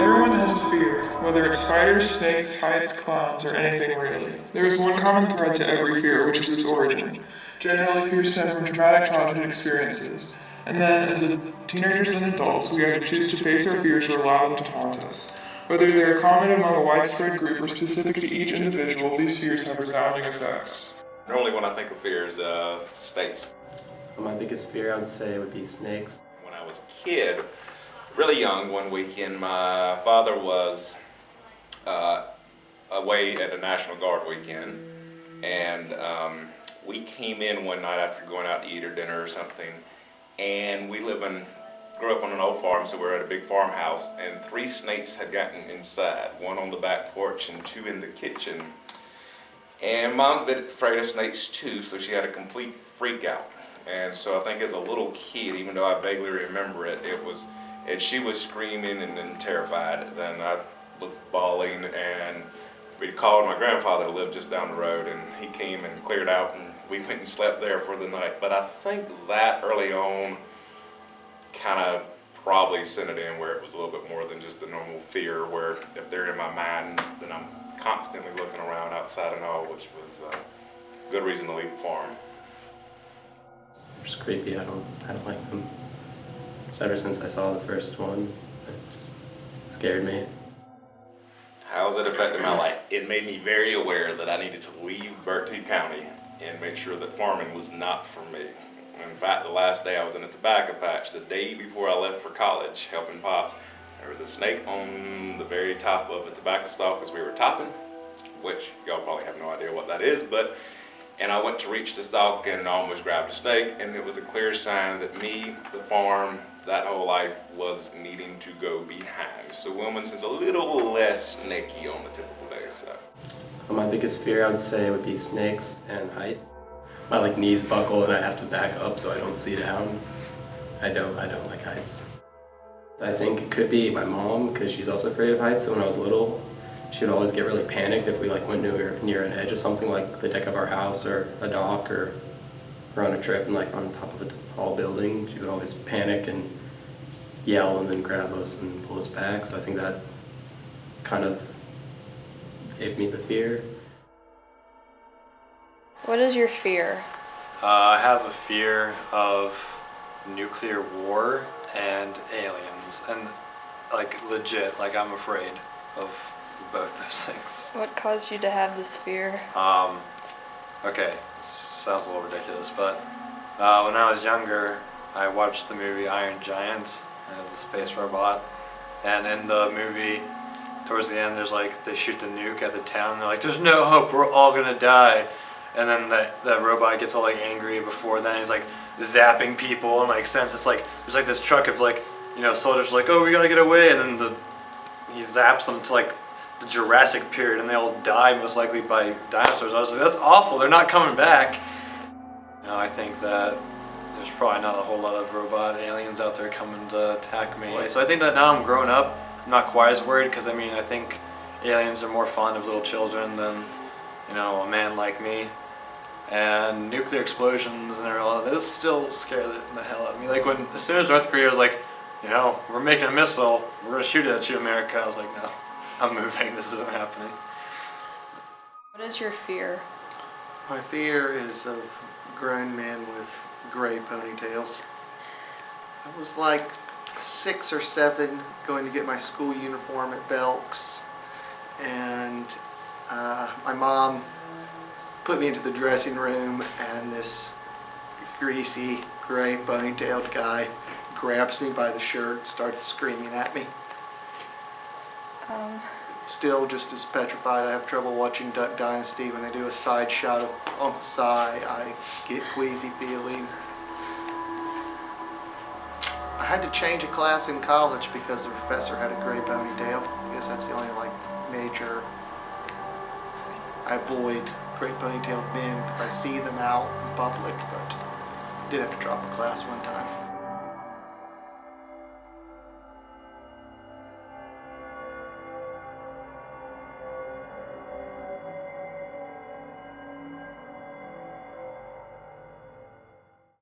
Everyone has a fear, whether it's spiders, snakes, heights, clowns, or anything really. There is one common thread to every fear, which is its origin. Generally, fears stem from traumatic childhood experiences, and then, as teenagers and adults, we either choose to face our fears or allow them to haunt us. Whether they are common among a widespread group or specific to each individual, these fears have resounding effects. Normally when I think of fears, snakes. My biggest fear, I would say, would be snakes. When I was a kid, really young, one weekend, my father was away at a National Guard weekend, and we came in one night after going out to eat or dinner or something, and grew up on an old farm, so we were at a big farmhouse, and 3 snakes had gotten inside, 1 on the back porch and 2 in the kitchen. And Mom's a bit afraid of snakes too, so she had a complete freak out. And so I think as a little kid, even though I vaguely remember it, and she was screaming and then terrified. Then I was bawling, and we called my grandfather who lived just down the road, and he came and cleared out, and we went and slept there for the night. But I think that early on kind of probably sent it in where it was a little bit more than just the normal fear, where if they're in my mind, then I'm constantly looking around outside and all, which was a good reason to leave the farm. Just creepy. I don't like them. So ever since I saw the first one, it just scared me. How's it affected my life? It made me very aware that I needed to leave Berkeley County and make sure that farming was not for me. In fact, the last day I was in a tobacco patch, the day before I left for college, helping Pops, there was a snake on the very top of a tobacco stalk as we were topping, which y'all probably have no idea what that is, and I went to reach the stalk and almost grabbed a snake, and it was a clear sign that me, the farm, that whole life was needing to go behind. So Wilmington's a little less snaky on the typical day, so. My biggest fear, I would say, would be snakes and heights. My knees buckle and I have to back up so I don't see down. I don't like heights. I think it could be my mom, because she's also afraid of heights. So when I was little, she would always get really panicked if we went near an edge of something like the deck of our house or a dock or on a trip and on top of a tall building. She would always panic and yell and then grab us and pull us back. So I think that kind of gave me the fear. What is your fear? I have a fear of nuclear war and aliens, and legit, I'm afraid of both those things. What caused you to have this fear? Okay, this sounds a little ridiculous, but when I was younger, I watched the movie Iron Giant, and it was a space robot, and in the movie, towards the end, there's they shoot the nuke at the town, and they're like, there's no hope, we're all gonna die. And then that robot gets all angry before then. He's zapping people and since it's there's this truck of soldiers oh, we gotta get away, and then he zaps them to the Jurassic period, and they all die most likely by dinosaurs. I was that's awful. They're not coming back. I think that there's probably not a whole lot of robot aliens out there coming to attack me. So I think that now I'm grown up, I'm not quite as worried, because I think aliens are more fond of little children than a man like me. And nuclear explosions and all that, those still scare the hell out of me. As soon as North Korea was we're making a missile, we're gonna shoot it at you, America, I was no, I'm moving, this isn't happening. What is your fear? My fear is of grown men with gray ponytails. I was 6 or 7 going to get my school uniform at Belk's, and my mom put me into the dressing room, and this greasy, gray, ponytailed guy grabs me by the shirt, starts screaming at me. Still just as petrified. I have trouble watching Duck Dynasty. When they do a side shot of Uncle Si, I get queasy feeling. I had to change a class in college because the professor had a gray ponytail. I guess that's the only major. I avoid gray ponytailed men if I see them out in public, but I did have to drop a class one time.